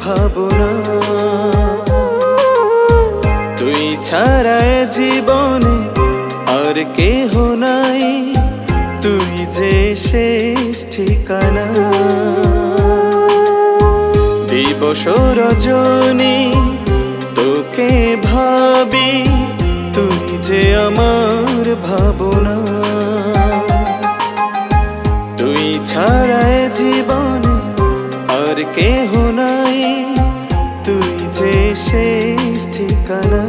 ভাবনা। তুই ছাড়া এ জীবনে আর কেহ নাই, তুই যে শেষ ঠিকানা। দিবস রজনী তোকে ভাবি, তুই যে আমার ভাবনা। তুই ছাড়া এ জীবনে আর কেহ নাই, তুই যে শেষ ঠিকানা।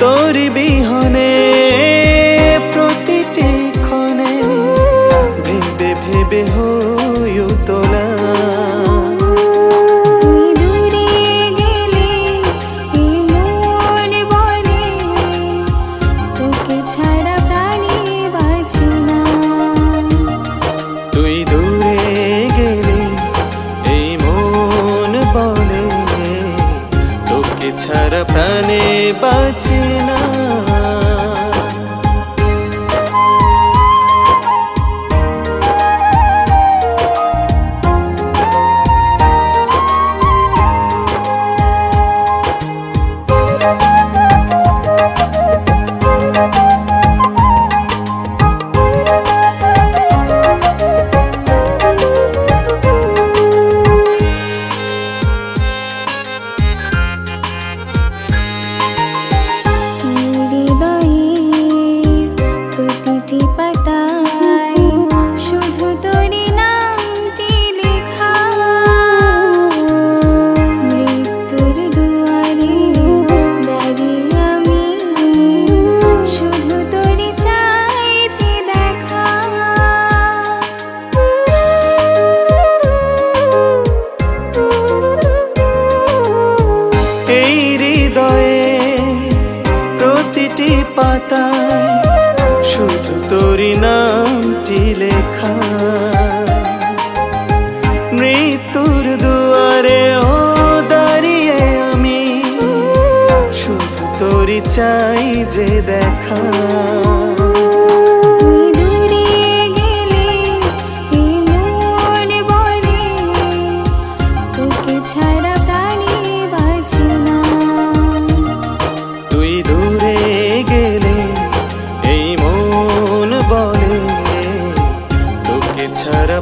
তোর বিহনে প্রতিটি ক্ষণে ভেবে ভেবে হই উতলা। তুই দূরে গেলে এই মন বলে তোকে ছাড়া প্রাণে বাঁচি না। তুই দূরে গেলে এই মন বলে তোকে ছাড়া প্রাণে বাঁচি না। প্রতিটি পাতায় শুধু তোরই নামটি লেখা। মৃত্যুর দুয়ারে ও দাঁড়িয়ে আমি শুধু তোরই চাই যে দেখা।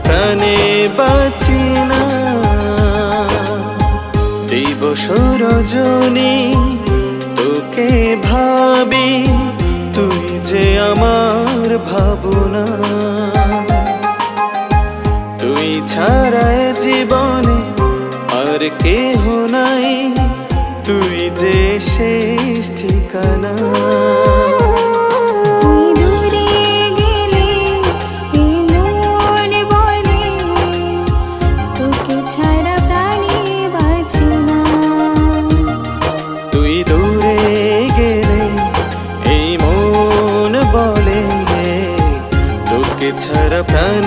প্রাণে বাঁচি না। দিবস রজনী তোকে ভাবি, তুই যে আমার ভাবনা। তুই ছাড়া এ জীবনে আর কেহ নাই, তুই যে শেষ ঠিকানা। ছাড়া প্রাণ